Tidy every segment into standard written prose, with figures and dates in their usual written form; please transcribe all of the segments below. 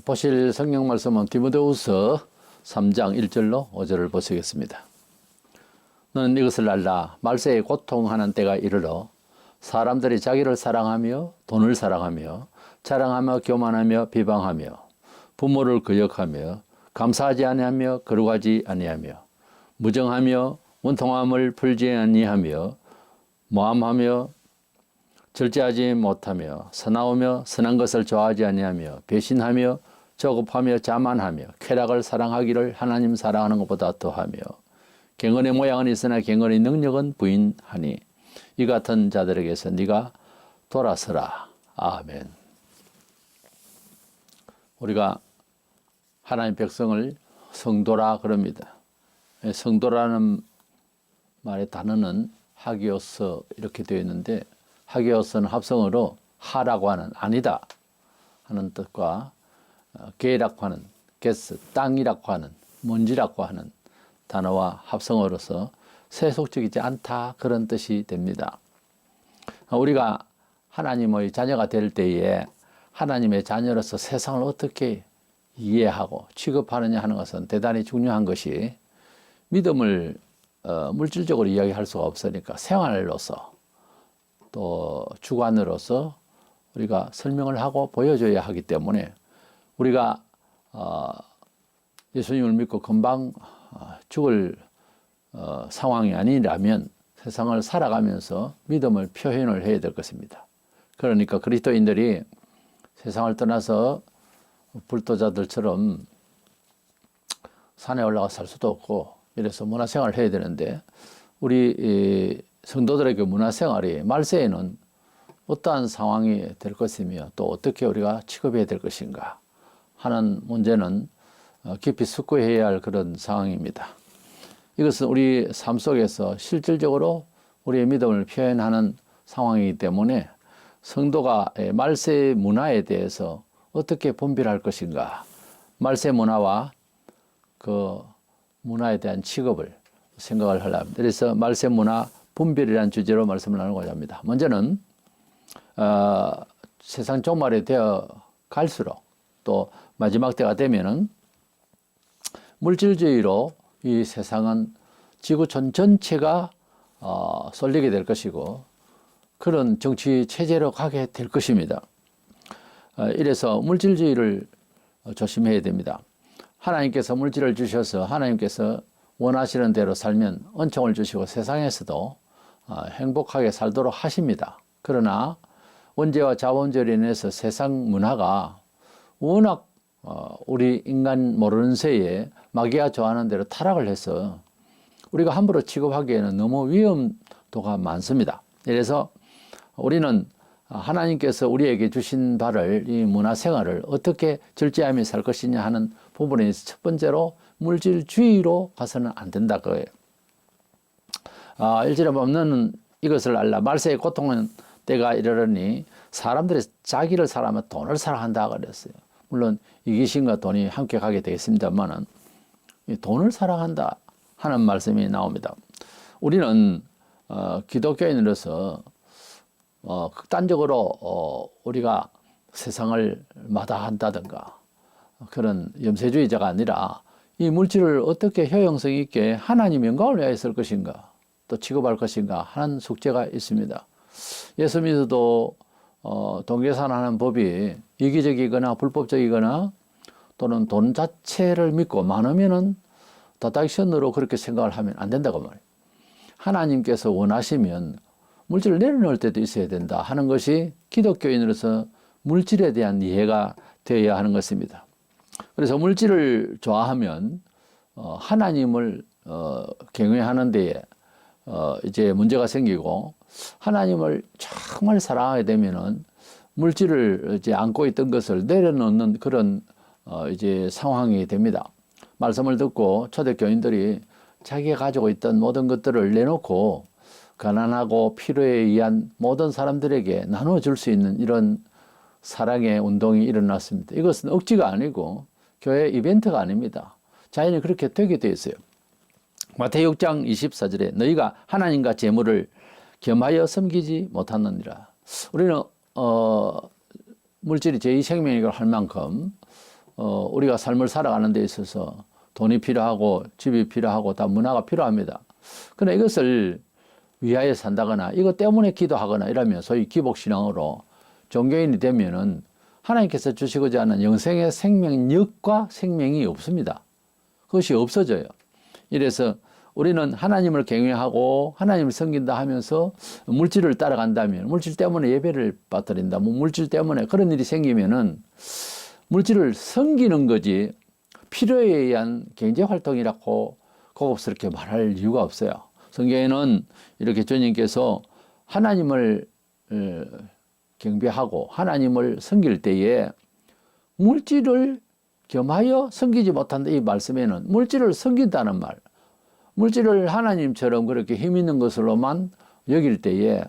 보실 성경 말씀은 디모데후서 3장 1절로 5절을 보시겠습니다. 너는 이것을 알라. 말세에 고통하는 때가 이르러 사람들이 자기를 사랑하며 돈을 사랑하며 자랑하며 교만하며 비방하며 부모를 거역하며 감사하지 아니하며 거룩하지 아니하며 무정하며 원통함을 풀지 아니하며 모함하며 절제하지 못하며 사나우며 선한 것을 좋아하지 아니하며 배신하며 저급하며 자만하며 쾌락을 사랑하기를 하나님 사랑하는 것보다 더하며 경건의 모양은 있으나 경건의 능력은 부인하니 이 같은 자들에게서 네가 돌아서라. 아멘. 우리가 하나님 백성을 성도라 그럽니다. 성도라는 말의 단어는 하기오서 이렇게 되어 있는데, 하기오서는 합성어로 하라고 하는 아니다 하는 뜻과 게라고 하는 게스 땅이라고 하는 먼지라고 하는 단어와 합성어로서 세속적이지 않다 그런 뜻이 됩니다. 우리가 하나님의 자녀가 될 때에 하나님의 자녀로서 세상을 어떻게 이해하고 취급하느냐 하는 것은 대단히 중요한 것이, 믿음을 물질적으로 이야기할 수가 없으니까 생활로서 또 주관으로서 우리가 설명을 하고 보여줘야 하기 때문에, 우리가 예수님을 믿고 금방 죽을 상황이 아니라면 세상을 살아가면서 믿음을 표현을 해야 될 것입니다. 그러니까 그리스도인들이 세상을 떠나서 불도자들처럼 산에 올라가 살 수도 없고 이래서 문화생활을 해야 되는데, 우리 성도들에게 문화생활이 말세에는 어떠한 상황이 될 것이며 또 어떻게 우리가 취급해야 될 것인가 하는 문제는 깊이 숙고해야 할 그런 상황입니다. 이것은 우리 삶 속에서 실질적으로 우리의 믿음을 표현하는 상황이기 때문에 성도가 말세 문화에 대해서 어떻게 분별할 것인가, 말세 문화와 그 문화에 대한 취급을 생각을 하려 합니다. 그래서 말세 문화 분별이라는 주제로 말씀을 나누고자 합니다. 먼저는 세상 종말이 되어 갈수록 또 마지막 때가 되면은 물질주의로 이 세상은 지구촌 전체가 쏠리게 될 것이고 그런 정치 체제로 가게 될 것입니다. 이래서 물질주의를 조심해야 됩니다. 하나님께서 물질을 주셔서 하나님께서 원하시는 대로 살면 은총을 주시고 세상에서도 행복하게 살도록 하십니다. 그러나 원죄와 자본주의로 인해서 세상 문화가 워낙 우리 인간 모르는 새에 마귀가 좋아하는 대로 타락을 해서 우리가 함부로 취급하기에는 너무 위험도가 많습니다. 그래서 우리는 하나님께서 우리에게 주신 바를, 이 문화생활을 어떻게 절제하며 살 것이냐 하는 부분에 첫 번째로 물질주의로 가서는 안 된다 그거예요. 1절에 보면 너는 이것을 알라. 말세의 고통은 때가 이르러니 사람들이 자기를 사랑하며 돈을 사랑한다 그랬어요. 물론 이기심과 돈이 함께 가게 되겠습니다만은 돈을 사랑한다 하는 말씀이 나옵니다. 우리는 기독교인으로서 극단적으로 우리가 세상을 마다한다든가 그런 염세주의자가 아니라 이 물질을 어떻게 효용성 있게 하나님 영광을 위하여 쓸 것인가 또 취급할 것인가 하는 숙제가 있습니다. 예수 믿어도 돈 계산하는 법이 이기적이거나 불법적이거나 또는 돈 자체를 믿고 많으면은 다닥션으로 그렇게 생각을 하면 안 된다고 말이에요. 하나님께서 원하시면 물질을 내려놓을 때도 있어야 된다 하는 것이 기독교인으로서 물질에 대한 이해가 되어야 하는 것입니다. 그래서 물질을 좋아하면 하나님을 경외하는 데에 이제 문제가 생기고, 하나님을 정말 사랑하게 되면은 물질을 이제 안고 있던 것을 내려놓는 그런 이제 상황이 됩니다. 말씀을 듣고 초대교인들이 자기가 가지고 있던 모든 것들을 내놓고 가난하고 필요에 의한 모든 사람들에게 나눠줄 수 있는 이런 사랑의 운동이 일어났습니다. 이것은 억지가 아니고 교회 이벤트가 아닙니다. 자연히 그렇게 되게 되어 있어요. 마태복음 6장 24절에 너희가 하나님과 재물을 겸하여 섬기지 못하느니라. 우리는 물질이 제2 생명이라고 할 만큼 우리가 삶을 살아가는 데 있어서 돈이 필요하고 집이 필요하고 다 문화가 필요합니다. 그러나 이것을 위하여 산다거나 이것 때문에 기도하거나 이러면 소위 기복신앙으로 종교인이 되면은 하나님께서 주시고자 하는 영생의 생명력과 생명이 없습니다. 그것이 없어져요. 이래서 우리는 하나님을 경외하고 하나님을 섬긴다 하면서 물질을 따라간다면 물질 때문에 예배를 빠뜨린다. 뭐 물질 때문에 그런 일이 생기면은 물질을 섬기는 거지 필요에 의한 경제활동이라고 고급스럽게 말할 이유가 없어요. 성경에는 이렇게 주님께서 하나님을 경배하고 하나님을 섬길 때에 물질을 겸하여 섬기지 못한다. 이 말씀에는 물질을 섬긴다는 말, 물질을 하나님처럼 그렇게 힘 있는 것으로만 여길 때에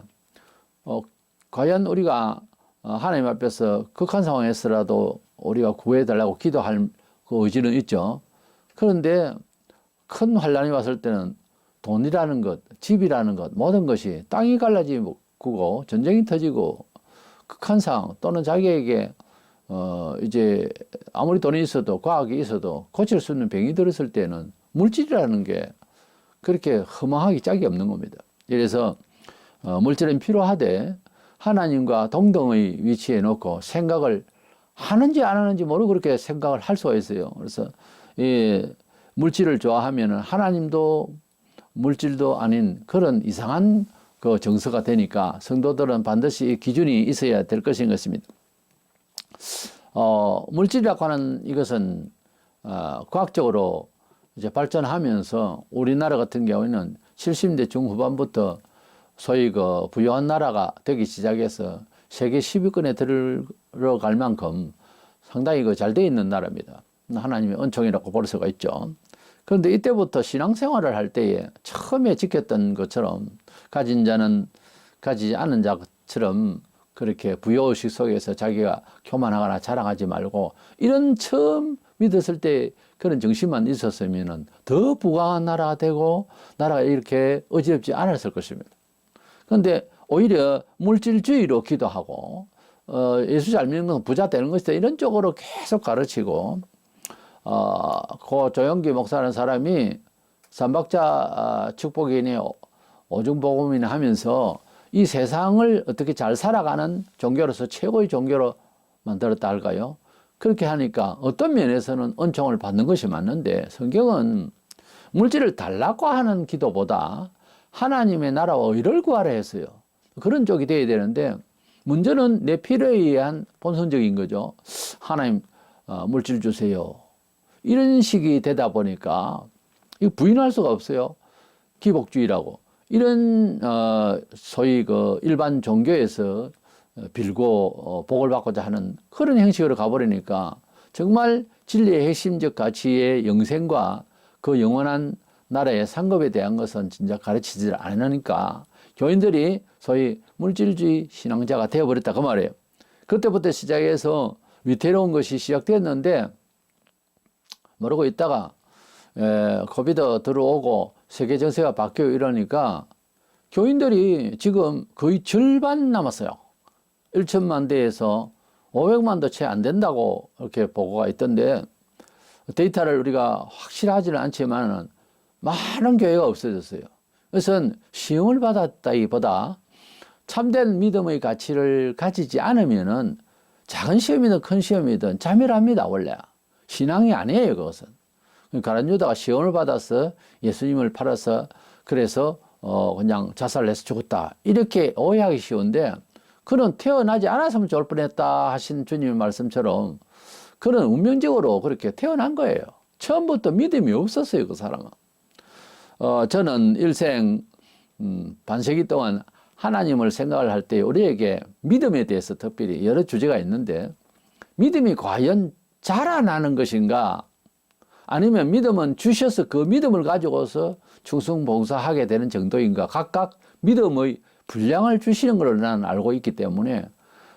과연 우리가 하나님 앞에서 극한 상황에서라도 우리가 구해달라고 기도할 그 의지는 있죠. 그런데 큰 환란이 왔을 때는 돈이라는 것, 집이라는 것, 모든 것이 땅이 갈라지고 전쟁이 터지고 극한 상황 또는 자기에게 이제 아무리 돈이 있어도 과학이 있어도 고칠 수 있는 병이 들었을 때는 물질이라는 게 그렇게 허망하기 짝이 없는 겁니다. 그래서 물질은 필요하되 하나님과 동등의 위치에 놓고 생각을 하는지 안 하는지 모르고 그렇게 생각을 할 수가 있어요. 그래서 이 물질을 좋아하면은 하나님도 물질도 아닌 그런 이상한 그 정서가 되니까 성도들은 반드시 이 기준이 있어야 될 것인 것입니다. 물질이라고 하는 이것은 과학적으로 이제 발전하면서 우리나라 같은 경우에는 70대 중후반부터 소위 그 부유한 나라가 되기 시작해서 세계 10위권에 들어갈 만큼 상당히 그 잘 돼 있는 나라입니다. 하나님의 은총이라고 볼 수가 있죠. 그런데 이때부터 신앙생활을 할 때에 처음에 지켰던 것처럼 가진 자는 가지지 않은 자처럼 그렇게 부여의식 속에서 자기가 교만하거나 자랑하지 말고 이런 처음 믿었을 때 그런 정신만 있었으면 더 부강한 나라가 되고 나라가 이렇게 어지럽지 않았을 것입니다. 그런데 오히려 물질주의로 기도하고 예수 잘 믿는 건 부자 되는 것이다 이런 쪽으로 계속 가르치고 그 조영기 목사라는 사람이 삼박자 축복인의 오중복음이나 하면서 이 세상을 어떻게 잘 살아가는 종교로서 최고의 종교로 만들었다 할까요? 그렇게 하니까 어떤 면에서는 은총을 받는 것이 맞는데 성경은 물질을 달라고 하는 기도보다 하나님의 나라와 의를 구하라 했어요. 그런 쪽이 돼야 되는데 문제는 내 필요에 의한 본선적인 거죠. 하나님 물질 주세요. 이런 식이 되다 보니까 이거 부인할 수가 없어요. 기복주의라고. 이런 소위 그 일반 종교에서 빌고 복을 받고자 하는 그런 형식으로 가버리니까 정말 진리의 핵심적 가치의 영생과 그 영원한 나라의 상급에 대한 것은 진짜 가르치지 않으니까 교인들이 소위 물질주의 신앙자가 되어버렸다 그 말이에요. 그때부터 시작해서 위태로운 것이 시작됐는데 모르고 있다가 코비드 들어오고 세계 정세가 바뀌고 이러니까 교인들이 지금 거의 절반 남았어요. 1천만 대에서 500만도 채 안 된다고 이렇게 보고가 있던데 데이터를 우리가 확실하지는 않지만 많은 교회가 없어졌어요. 그것은 시험을 받았다기보다 참된 믿음의 가치를 가지지 않으면은 작은 시험이든 큰 시험이든 자멸합니다. 원래 신앙이 아니에요. 그것은 가룟 유다가 시험을 받아서 예수님을 팔아서 그래서 그냥 자살해서 죽었다 이렇게 오해하기 쉬운데 그는 태어나지 않았으면 좋을 뻔했다 하신 주님의 말씀처럼 그는 운명적으로 그렇게 태어난 거예요. 처음부터 믿음이 없었어요. 그 사람은. 저는 일생 반세기 동안 하나님을 생각을 할 때 우리에게 믿음에 대해서 특별히 여러 주제가 있는데 믿음이 과연 자라나는 것인가 아니면 믿음은 주셔서 그 믿음을 가지고서 충성봉사하게 되는 정도인가 각각 믿음의 분량을 주시는 걸 나는 알고 있기 때문에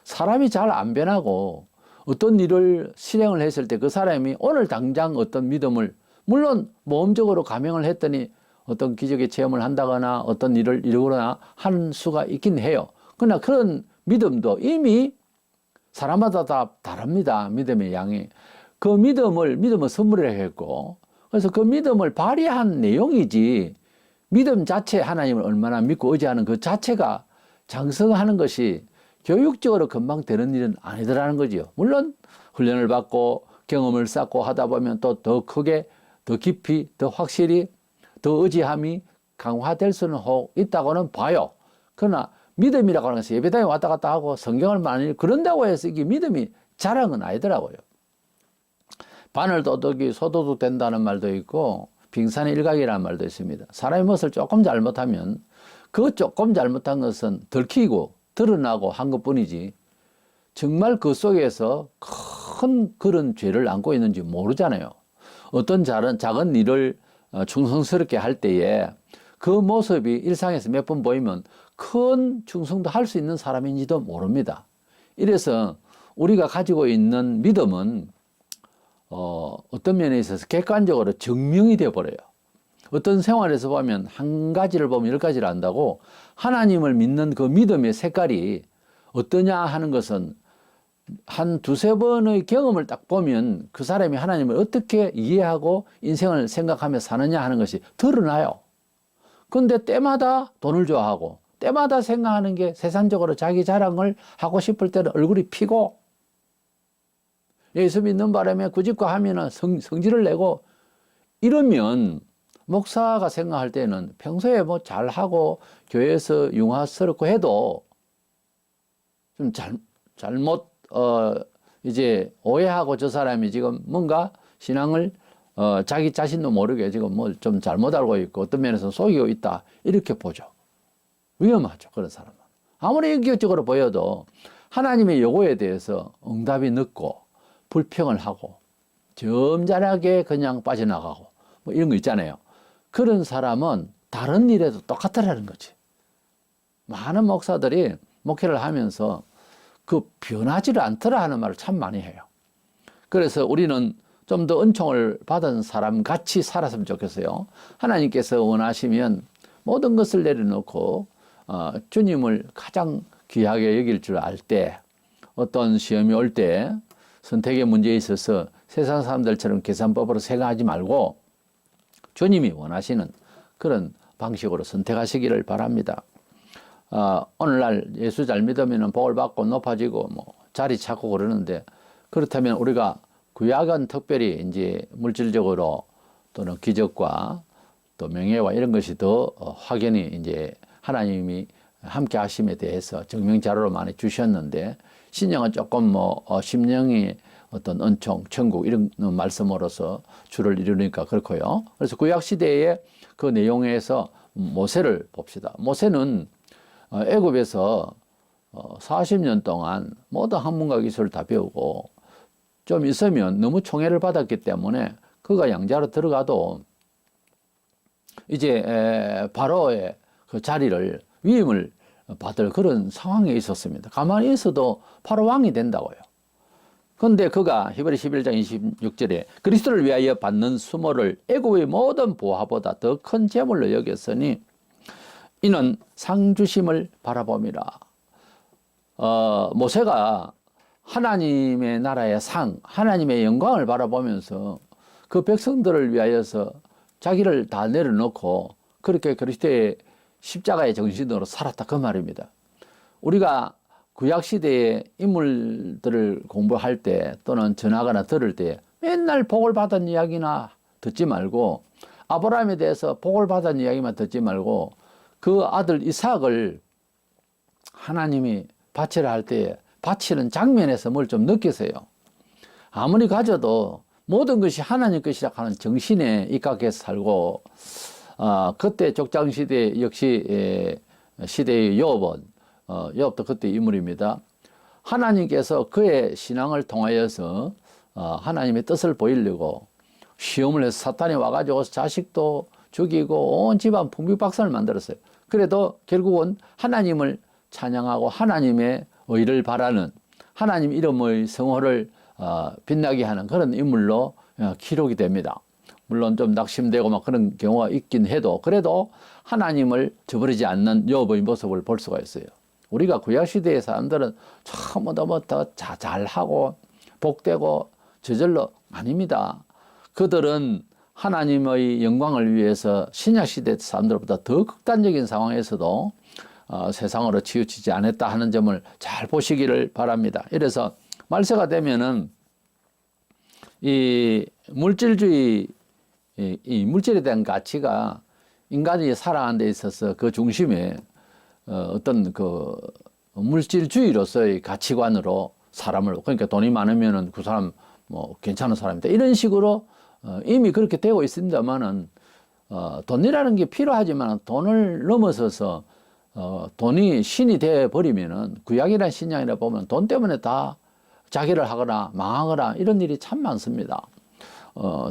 사람이 잘 안 변하고 어떤 일을 실행을 했을 때 그 사람이 오늘 당장 어떤 믿음을 물론 모험적으로 감행을 했더니 어떤 기적의 체험을 한다거나 어떤 일을 이루거나 하는 수가 있긴 해요. 그러나 그런 믿음도 이미 사람마다 다 다릅니다. 믿음의 양이. 그 믿음을 선물해 했고, 그래서 그 믿음을 발휘한 내용이지, 믿음 자체 하나님을 얼마나 믿고 의지하는 그 자체가 장성하는 것이 교육적으로 금방 되는 일은 아니더라는 거지요. 물론 훈련을 받고 경험을 쌓고 하다 보면 또 더 크게, 더 깊이, 더 확실히, 더 의지함이 강화될 수는 있다고는 봐요. 그러나 믿음이라고 하는 것이 예배당에 왔다 갔다 하고 성경을 많이 그런다고 해서 이게 믿음이 자랑은 아니더라고요. 바늘 도둑이 소도둑 된다는 말도 있고 빙산의 일각이라는 말도 있습니다. 사람의 무엇을 조금 잘못하면 그 조금 잘못한 것은 들키고 드러나고 한 것뿐이지 정말 그 속에서 큰 그런 죄를 안고 있는지 모르잖아요. 어떤 작은 일을 충성스럽게 할 때에 그 모습이 일상에서 몇 번 보이면 큰 충성도 할 수 있는 사람인지도 모릅니다. 이래서 우리가 가지고 있는 믿음은 어떤 면에 있어서 객관적으로 증명이 되어버려요. 어떤 생활에서 보면 한 가지를 보면 10가지를 안다고 하나님을 믿는 그 믿음의 색깔이 어떠냐 하는 것은 한 두세 번의 경험을 딱 보면 그 사람이 하나님을 어떻게 이해하고 인생을 생각하며 사느냐 하는 것이 드러나요. 그런데 때마다 돈을 좋아하고 때마다 생각하는 게 세상적으로 자기 자랑을 하고 싶을 때는 얼굴이 피고 예수 믿는 바람에 구집과 하면은 성질을 내고 이러면 목사가 생각할 때는 평소에 뭐 잘하고 교회에서 융화스럽고 해도 좀 잘못 이제 오해하고 저 사람이 지금 뭔가 신앙을 자기 자신도 모르게 지금 뭐 좀 잘못 알고 있고 어떤 면에서 속이고 있다 이렇게 보죠. 위험하죠. 그런 사람은. 아무리 인격적으로 보여도 하나님의 요구에 대해서 응답이 늦고 불평을 하고 점잖하게 그냥 빠져나가고 뭐 이런 거 있잖아요. 그런 사람은 다른 일에도 똑같다라는 거지. 많은 목사들이 목회를 하면서 그 변하지를 않더라 하는 말을 참 많이 해요. 그래서 우리는 좀 더 은총을 받은 사람 같이 살았으면 좋겠어요. 하나님께서 원하시면 모든 것을 내려놓고 주님을 가장 귀하게 여길 줄 알 때 어떤 시험이 올 때 선택의 문제에 있어서 세상 사람들처럼 계산법으로 생각하지 말고 주님이 원하시는 그런 방식으로 선택하시기를 바랍니다. 오늘날 예수 잘 믿으면 복을 받고 높아지고 뭐 자리 찾고 그러는데 그렇다면 우리가 구약은 특별히 이제 물질적으로 또는 기적과 또 명예와 이런 것이 더 확연히 이제 하나님이 함께 하심에 대해서 증명 자료로 많이 주셨는데 신약은 조금 뭐 심령이 어떤 은총, 천국 이런 말씀으로서 주를 이루니까 그렇고요. 그래서 구약 시대의 그 내용에서 모세를 봅시다. 모세는 애굽에서 40년 동안 모든 학문과 기술을 다 배우고 좀 있으면 너무 총애를 받았기 때문에 그가 양자로 들어가도 이제 바로의 그 자리를 위임을 받을 그런 상황에 있었습니다. 가만히 있어도 바로 왕이 된다고요. 그런데 그가 히브리 11장 26절에 그리스도를 위하여 받는 수모를 애굽의 모든 보화보다 더 큰 재물로 여겼으니 이는 상 주심을 바라봄이라. 모세가 하나님의 나라의 상, 하나님의 영광을 바라보면서 그 백성들을 위하여서 자기를 다 내려놓고 그렇게 그리스도의 십자가의 정신으로 살았다 그 말입니다. 우리가 구약시대의 인물들을 공부할 때 또는 전하거나 들을 때 맨날 복을 받은 이야기나 듣지 말고 아브라함에 대해서 복을 받은 이야기만 듣지 말고 그 아들 이삭을 하나님이 바치라 할 때에 바치는 장면에서 뭘 좀 느끼세요. 아무리 가져도 모든 것이 하나님 것이라 하는 정신에 입각해서 살고 그때 족장시대 역시 시대의 요업은 요업도 그때 인물입니다. 하나님께서 그의 신앙을 통하여서 하나님의 뜻을 보이려고 시험을 해서 사탄이 와가지고 자식도 죽이고 온 집안 풍비박산을 만들었어요. 그래도 결국은 하나님을 찬양하고 하나님의 의를 바라는 하나님 이름의 성호를 빛나게 하는 그런 인물로 기록이 됩니다. 물론 좀 낙심되고 막 그런 경우가 있긴 해도 그래도 하나님을 저버리지 않는 욥의 모습을 볼 수가 있어요. 우리가 구약시대의 사람들은 너무 더 잘하고 복되고 저절로 아닙니다. 그들은 하나님의 영광을 위해서 신약시대 사람들보다 더 극단적인 상황에서도 세상으로 치우치지 않았다 하는 점을 잘 보시기를 바랍니다. 이래서 말세가 되면은 이 물질주의, 이 물질에 대한 가치가 인간이 살아가는 데 있어서 그 중심에 어떤 그 물질주의로서의 가치관으로 사람을, 그러니까 돈이 많으면은 그 사람 뭐 괜찮은 사람이다, 이런 식으로 이미 그렇게 되고 있습니다만은 돈이라는 게 필요하지만 돈을 넘어서서 돈이 신이 돼 버리면은 구약이나 신약이라 보면 돈 때문에 다 자기를 하거나 망하거나 이런 일이 참 많습니다.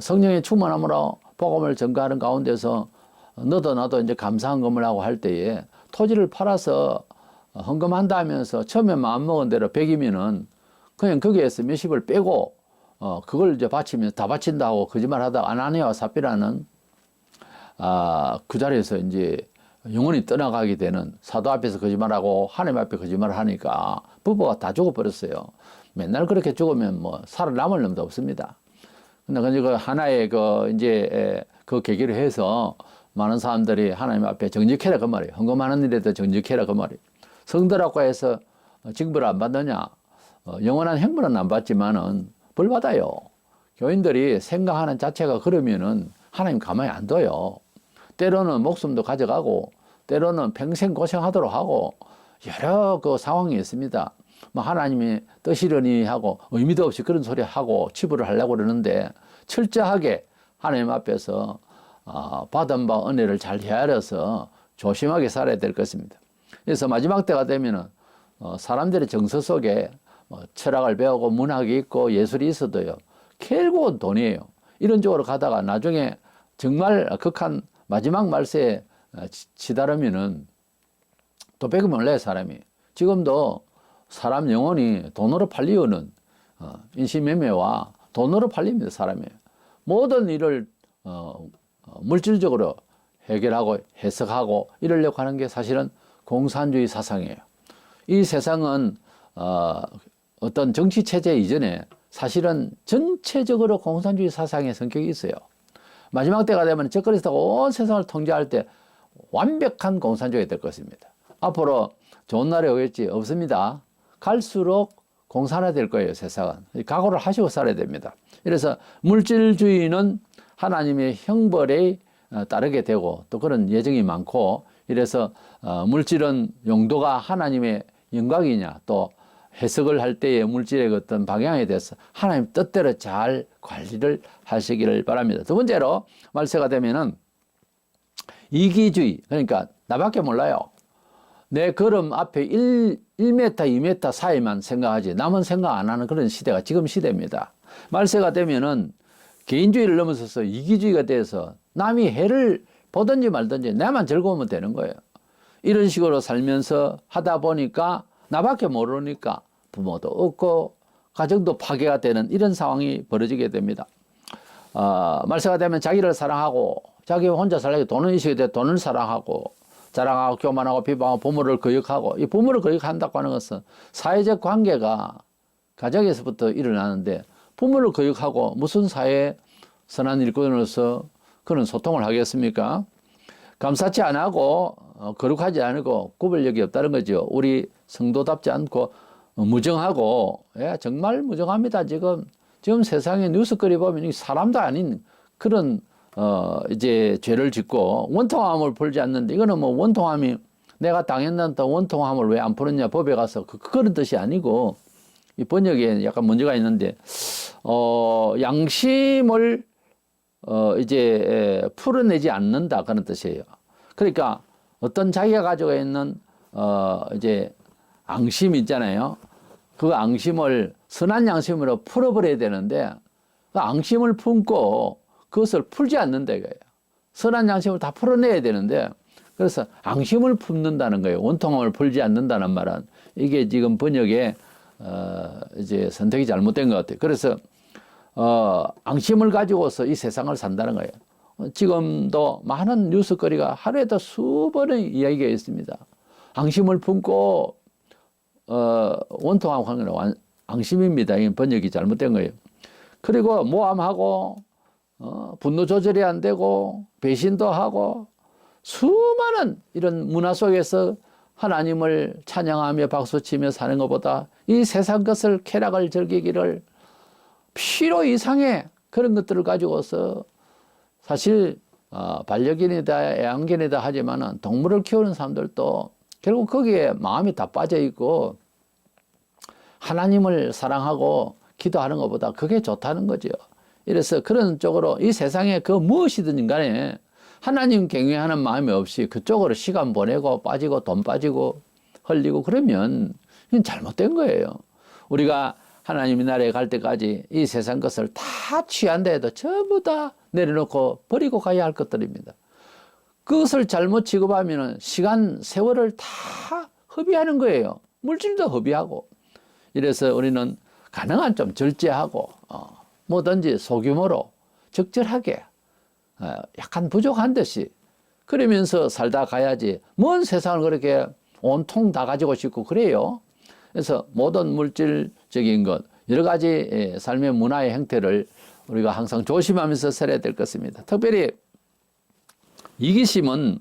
성령의 충만함으로 복음을 전가하는 가운데서 너도 나도 이제 감사헌금을 하고 할 때에 토지를 팔아서 헌금한다 하면서 처음에 마음먹은 대로 100이면은 그냥 거기에서 몇십을 빼고 그걸 이제 바치면 다 바친다고 거짓말 하다가 아나니아와 삽비라는 그 자리에서 이제 영원히 떠나가게 되는, 사도 앞에서 거짓말하고 하나님 앞에 거짓말을 하니까 부부가 다 죽어버렸어요. 맨날 그렇게 죽으면 뭐 살아남을 놈도 없습니다. 근데 그 하나의 그 이제 그 계기로 해서 많은 사람들이 하나님 앞에 정직해라 그 말이에요. 헌금하는 일에도 정직해라 그 말이에요. 성들하고 해서 징벌을 안 받느냐? 영원한 행벌은 안 받지만은 벌 받아요. 교인들이 생각하는 자체가 그러면은 하나님 가만히 안 둬요. 때로는 목숨도 가져가고, 때로는 평생 고생하도록 하고, 여러 그 상황이 있습니다. 뭐 하나님이 뜻이려니 하고 의미도 없이 그런 소리 하고 치부를 하려고 그러는데, 철저하게 하나님 앞에서 받은 바 은혜를 잘 헤아려서 조심하게 살아야 될 것입니다. 그래서 마지막 때가 되면은 사람들의 정서 속에 철학을 배우고 문학이 있고 예술이 있어도요, 결국은 돈이에요. 이런 쪽으로 가다가 나중에 정말 극한 마지막 말세에 치달으면은 또 배금이 올라요, 사람이. 지금도 사람 영혼이 돈으로 팔리오는 인신매매와 돈으로 팔립니다, 사람이. 모든 일을 물질적으로 해결하고 해석하고 이러려고 하는 게 사실은 공산주의 사상이에요. 이 세상은 어떤 정치체제 이전에 사실은 전체적으로 공산주의 사상의 성격이 있어요. 마지막 때가 되면 적그리스도가 온 세상을 통제할 때 완벽한 공산주의가 될 것입니다. 앞으로 좋은 날이 오겠지? 없습니다. 갈수록 공산화될 거예요, 세상은. 각오를 하시고 살아야 됩니다. 그래서 물질주의는 하나님의 형벌에 따르게 되고 또 그런 예정이 많고, 이래서 물질은 용도가 하나님의 영광이냐, 또 해석을 할 때의 물질의 어떤 방향에 대해서 하나님 뜻대로 잘 관리를 하시기를 바랍니다. 두 번째로 말세가 되면은 이기주의, 그러니까 나밖에 몰라요. 내 걸음 앞에 1m, 2m 사이만 생각하지 남은 생각 안 하는 그런 시대가 지금 시대입니다. 말세가 되면은 개인주의를 넘어서서 이기주의가 돼서 남이 해를 보든지 말든지 나만 즐거우면 되는 거예요. 이런 식으로 살면서 하다 보니까 나밖에 모르니까 부모도 없고 가정도 파괴가 되는 이런 상황이 벌어지게 됩니다. 말세가 되면 자기를 사랑하고 자기 혼자 살려고 돈은 있어야 돼. 돈을 사랑하고 자랑하고 교만하고 비방하고 부모를 거역하고, 이 부모를 거역한다고 하는 것은 사회적 관계가 가정에서부터 일어나는데 부모를 거역하고 무슨 사회 선한 일꾼으로서 그런 소통을 하겠습니까? 감사치 안 하고 거룩하지 않고 구별력이 없다는 거죠. 우리 성도답지 않고 무정하고, 정말 무정합니다. 지금 세상에 뉴스거리 보면 사람도 아닌 그런 이제 죄를 짓고 원통함을 풀지 않는데, 이거는 뭐 원통함이 내가 당했는데 원통함을 왜 안 풀었냐 법에 가서 그런 뜻이 아니고, 이 번역에 약간 문제가 있는데 양심을 이제 풀어내지 않는다 그런 뜻이에요. 그러니까 어떤 자기가 가지고 있는 이제 앙심 있잖아요. 그 앙심을 선한 양심으로 풀어버려야 되는데 그 앙심을 품고 그것을 풀지 않는다 이거예요. 선한 양심을 다 풀어내야 되는데, 그래서 앙심을 품는다는 거예요. 원통함을 풀지 않는다는 말은 이게 지금 번역에 이제 선택이 잘못된 것 같아요. 그래서 앙심을 가지고서 이 세상을 산다는 거예요. 지금도 많은 뉴스거리가 하루에도 수번의 이야기가 있습니다. 앙심을 품고 원통하고 하는 건 앙심입니다. 이 번역이 잘못된 거예요. 그리고 모함하고 분노 조절이 안 되고 배신도 하고 수많은 이런 문화 속에서 하나님을 찬양하며 박수치며 사는 것보다 이 세상 것을 쾌락을 즐기기를 필요 이상의 그런 것들을 가지고서 사실 반려견이다 애완견이다 하지만은 동물을 키우는 사람들도 결국 거기에 마음이 다 빠져 있고 하나님을 사랑하고 기도하는 것보다 그게 좋다는 거죠. 이래서 그런 쪽으로 이 세상에 그 무엇이든 간에 하나님 경외하는 마음이 없이 그쪽으로 시간 보내고 빠지고 돈 빠지고 흘리고 그러면 이건 잘못된 거예요. 우리가 하나님의 나라에 갈 때까지 이 세상 것을 다 취한다 해도 전부 다 내려놓고 버리고 가야 할 것들입니다. 그것을 잘못 취급하면 시간, 세월을 다 허비하는 거예요. 물질도 허비하고. 이래서 우리는 가능한 좀 절제하고 뭐든지 소규모로 적절하게 약간 부족한 듯이 그러면서 살다 가야지 먼 세상을 그렇게 온통 다 가지고 싶고 그래요. 그래서 모든 물질적인 것 여러 가지 삶의 문화의 형태를 우리가 항상 조심하면서 살아야 될 것입니다. 특별히 이기심은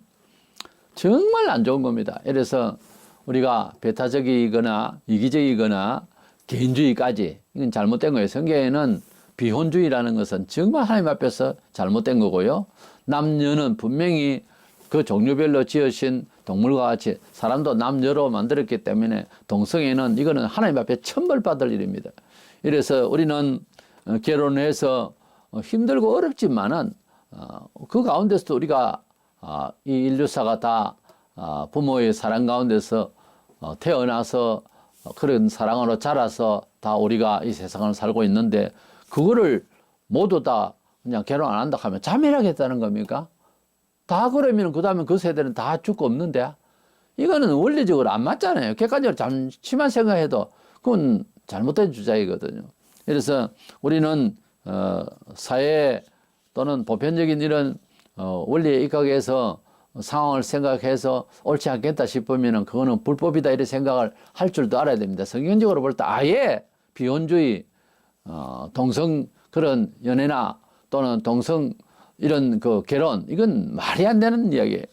정말 안 좋은 겁니다. 그래서 우리가 배타적이거나 이기적이거나 개인주의까지 이건 잘못된 거예요. 성경에는 비혼주의라는 것은 정말 하나님 앞에서 잘못된 거고요. 남녀는 분명히 그 종류별로 지으신 동물과 같이 사람도 남녀로 만들었기 때문에 동성애는 이거는 하나님 앞에 천벌받을 일입니다. 이래서 우리는 결혼해서 힘들고 어렵지만은 그 가운데서도 우리가 이 인류사가 다 부모의 사랑 가운데서 태어나서 그런 사랑으로 자라서 다 우리가 이 세상을 살고 있는데 그거를 모두 다 그냥 결혼 안 한다 하면 자멸하겠다는 겁니까? 다 그러면 그 다음에 그 세대는 다 죽고 없는데 이거는 원리적으로 안 맞잖아요. 객관적으로 잠시만 생각해도 그건 잘못된 주장이거든요. 그래서 우리는 사회 또는 보편적인 이런 원리에 입각해서 상황을 생각해서 옳지 않겠다 싶으면 그거는 불법이다 이런 생각을 할 줄도 알아야 됩니다. 성경적으로 볼 때 아예 비혼주의, 동성 그런 연애나 또는 동성 이런 그 결혼 이건 말이 안 되는 이야기예요.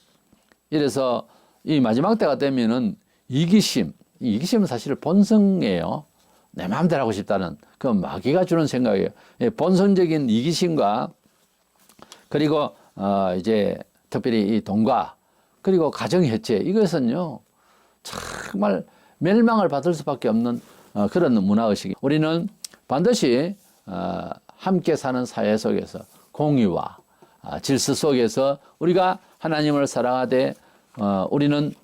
이래서 이 마지막 때가 되면은 이기심은 사실 본성이에요. 내 마음대로 하고 싶다는 그 마귀가 주는 생각이에요. 본성적인 이기심과 그리고 이제 특별히 이 돈과 그리고 가정 해체 이것은요 정말 멸망을 받을 수밖에 없는 그런 문화의식이. 우리는 반드시 함께 사는 사회 속에서 공의와 질서 속에서 우리가 하나님을 사랑하되 우리는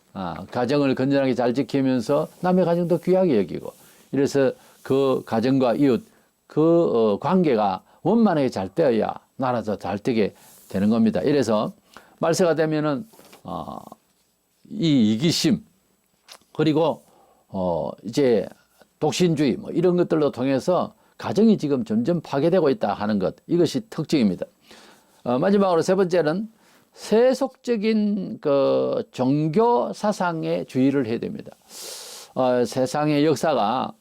가정을 건전하게 잘 지키면서 남의 가정도 귀하게 여기고 이래서 그 가정과 이웃 그 관계가 원만하게 잘 되어야 나라도 잘 되게 되는 겁니다. 이래서 말세가 되면은 이 이기심 그리고 이제 독신주의 뭐 이런 것들로 통해서 가정이 지금 점점 파괴되고 있다 하는 것 이것이 특징입니다. 마지막으로 세 번째는 세속적인 그 종교 사상에 주의를 해야 됩니다. 세상의 역사가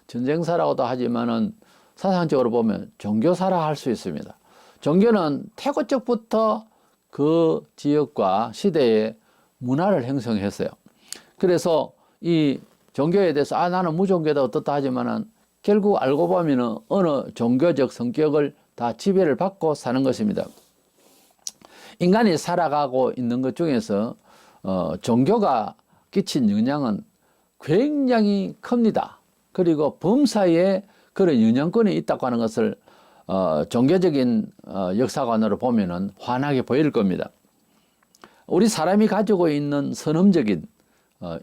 전쟁사라고도 하지만은 사상적으로 보면 종교사라 할 수 있습니다. 종교는 태고적부터 그 지역과 시대의 문화를 형성했어요. 그래서 이 종교에 대해서 나는 무종교다 어떻다 하지만은 결국 알고 보면은 어느 종교적 성격을 다 지배를 받고 사는 것입니다. 인간이 살아가고 있는 것 중에서 종교가 끼친 영향은 굉장히 큽니다. 그리고 범사에 그런 영향권이 있다고 하는 것을 종교적인 역사관으로 보면은 환하게 보일 겁니다. 우리 사람이 가지고 있는 선험적인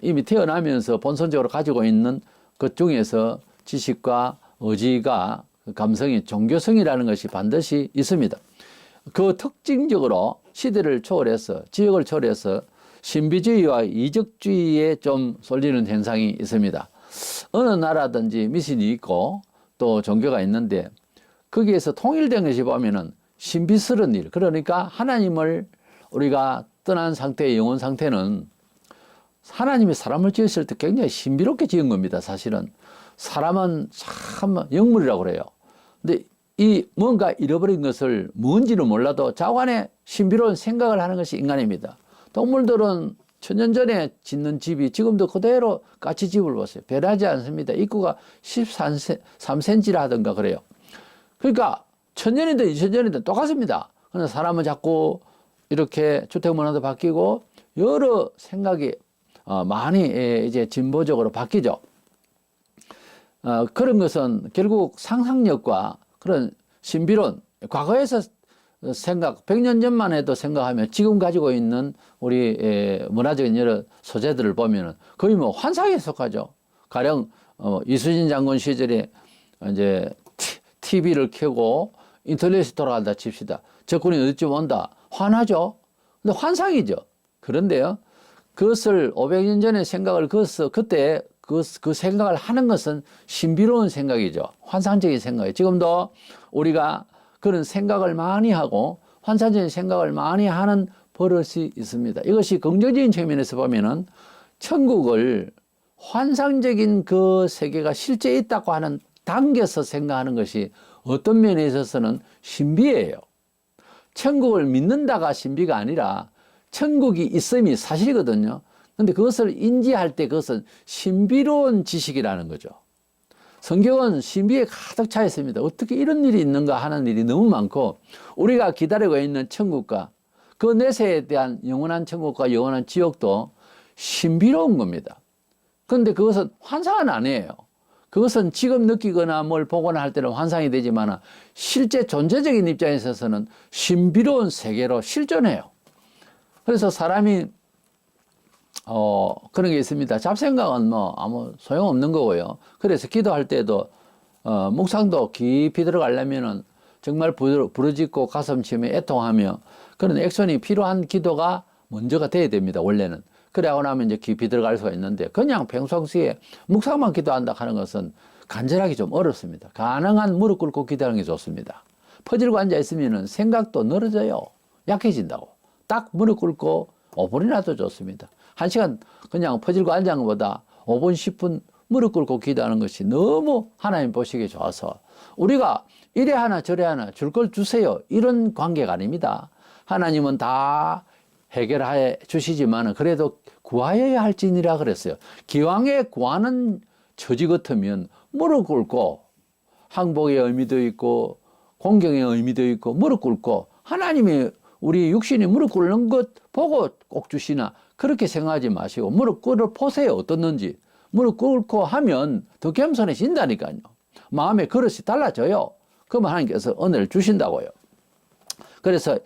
이미 태어나면서 본선적으로 가지고 있는 것 중에서 지식과 의지가 감성이 종교성이라는 것이 반드시 있습니다. 그 특징적으로 시대를 초월해서 지역을 초월해서 신비주의와 이적주의에 좀 쏠리는 현상이 있습니다. 어느 나라든지 미신이 있고 또 종교가 있는데 거기에서 통일된 것이 보면은 신비스러운 일, 그러니까 하나님을 우리가 떠난 상태의 영혼 상태는 하나님이 사람을 지었을 때 굉장히 신비롭게 지은 겁니다. 사실은 사람은 참 영물이라고 그래요. 근데 이 뭔가 잃어버린 것을 뭔지는 몰라도 자관의 신비로운 생각을 하는 것이 인간입니다. 동물들은 천년 전에 짓는 집이 지금도 그대로 까치집을 보세요. 변하지 않습니다. 입구가 13cm라 하던가 그래요. 그러니까 천년이든 2000년이든 똑같습니다. 그러나 사람은 자꾸 이렇게 주택 문화도 바뀌고 여러 생각이 많이 이제 진보적으로 바뀌죠. 그런 것은 결국 상상력과 그런 신비로운 과거에서 생각, 100년 전만 해도 생각하면 지금 가지고 있는 우리 문화적인 여러 소재들을 보면은 거의 뭐 환상에 속하죠. 가령 이수진 장군 시절에 이제 TV를 켜고 인터넷이 돌아간다 칩시다. 적군이 어디쯤 온다. 화나죠. 근데 환상이죠. 그런데요, 그것을 500년 전에 생각을 그때 그 생각을 하는 것은 신비로운 생각이죠. 환상적인 생각이에요. 지금도 우리가 그런 생각을 많이 하고 환상적인 생각을 많이 하는 버릇이 있습니다. 이것이 긍정적인 측면에서 보면은 천국을 환상적인 그 세계가 실제 있다고 하는 당겨서 생각하는 것이 어떤 면에 있어서는 신비예요. 천국을 믿는다가 신비가 아니라 천국이 있음이 사실이거든요. 근데 그것을 인지할 때 그것은 신비로운 지식이라는 거죠. 성경은 신비에 가득 차 있습니다. 어떻게 이런 일이 있는가 하는 일이 너무 많고 우리가 기다리고 있는 천국과 그 내세에 대한 영원한 천국과 영원한 지옥도 신비로운 겁니다. 그런데 그것은 환상은 아니에요. 그것은 지금 느끼거나 뭘 보거나 할 때는 환상이 되지만 실제 존재적인 입장에 있어서는 신비로운 세계로 실존해요. 그래서 사람이 그런 게 있습니다. 잡생각은 뭐 아무 소용없는 거고요. 그래서 기도할 때도 묵상도 깊이 들어가려면은 정말 부르짖고 가슴 치며 애통하며 그런 액션이 필요한 기도가 먼저가 돼야 됩니다. 원래는. 그래하고 나면 이제 깊이 들어갈 수가 있는데 그냥 평상시에 묵상만 기도한다 하는 것은 간절하기 좀 어렵습니다. 가능한 무릎 꿇고 기도하는 게 좋습니다. 퍼질고 앉아 있으면은 생각도 늘어져요. 약해진다고. 딱 무릎 꿇고 5분이라도 좋습니다. 1시간 그냥 퍼질고 앉은 것보다 5분, 10분 무릎 꿇고 기도하는 것이 너무 하나님 보시기에 좋아서 우리가 이래 하나 저래 하나 줄 걸 주세요. 이런 관계가 아닙니다. 하나님은 다 해결해 주시지만 그래도 구하여야 할지니라 그랬어요. 기왕에 구하는 처지 같으면 무릎 꿇고 항복의 의미도 있고 공경의 의미도 있고 무릎 꿇고 하나님이 우리 육신이 무릎 꿇는 것 보고 꼭 주시나 그렇게 생각하지 마시고 무릎 꿇어 보세요. 어떻는지. 무릎 꿇고 하면 더 겸손해진다니까요. 마음의 그릇이 달라져요. 그러면 하나님께서 은혜를 주신다고요. 그래서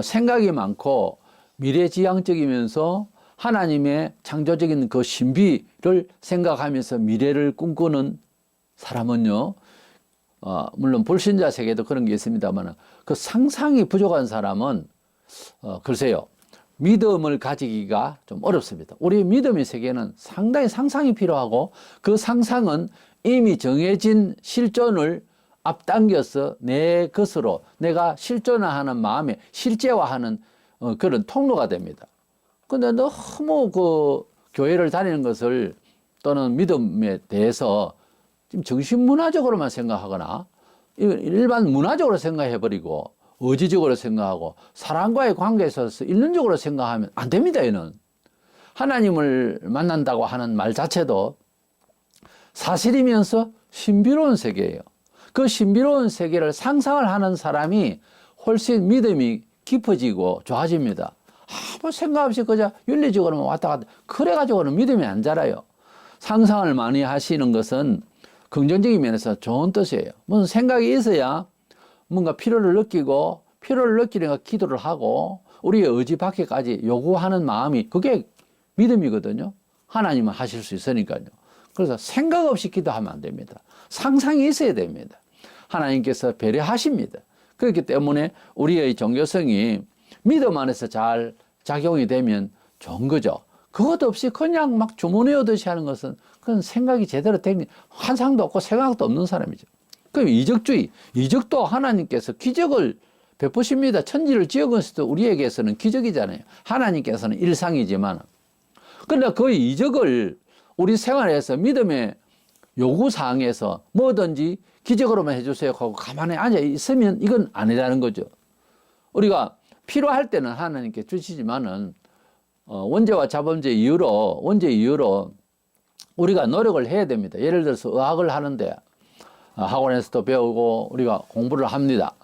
생각이 많고 미래지향적이면서 하나님의 창조적인 그 신비를 생각하면서 미래를 꿈꾸는 사람은요, 물론 불신자 세계도 그런 게 있습니다만 그 상상이 부족한 사람은 글쎄요, 믿음을 가지기가 좀 어렵습니다. 우리 믿음의 세계는 상당히 상상이 필요하고 그 상상은 이미 정해진 실존을 앞당겨서 내 것으로 내가 실존화하는 마음에 실제화하는 그런 통로가 됩니다. 근데 너무 그 교회를 다니는 것을 또는 믿음에 대해서 지금 정신문화적으로만 생각하거나 일반 문화적으로 생각해버리고 의지적으로 생각하고 사람과의 관계에 있어서 일론적으로 생각하면 안 됩니다. 얘는 하나님을 만난다고 하는 말 자체도 사실이면서 신비로운 세계예요. 그 신비로운 세계를 상상을 하는 사람이 훨씬 믿음이 깊어지고 좋아집니다. 아무 생각 없이 그저 윤리적으로만 왔다 갔다 그래가지고는 믿음이 안 자라요. 상상을 많이 하시는 것은 긍정적인 면에서 좋은 뜻이에요. 무슨 생각이 있어야 뭔가 필요를 느끼고 필요를 느끼니까 기도를 하고 우리의 의지 밖에까지 요구하는 마음이 그게 믿음이거든요. 하나님은 하실 수 있으니까요. 그래서 생각 없이 기도하면 안 됩니다. 상상이 있어야 됩니다. 하나님께서 배려하십니다. 그렇기 때문에 우리의 종교성이 믿음 안에서 잘 작용이 되면 좋은 거죠. 그것 없이 그냥 막 주문해오듯이 하는 것은 그건 생각이 제대로 된 환상도 없고 생각도 없는 사람이죠. 그럼 이적주의, 이적도 하나님께서 기적을 베푸십니다. 천지를 지어건서도 우리에게서는 기적이잖아요. 하나님께서는 일상이지만. 그러나 그 이적을 우리 생활에서 믿음의 요구사항에서 뭐든지 기적으로만 해주세요 하고 가만히 앉아 있으면 이건 아니라는 거죠. 우리가 필요할 때는 하나님께 주시지만은 원죄와 자범죄 이유로 우리가 노력을 해야 됩니다. 예를 들어서 의학을 하는데 학원에서도 배우고 우리가 공부를 합니다.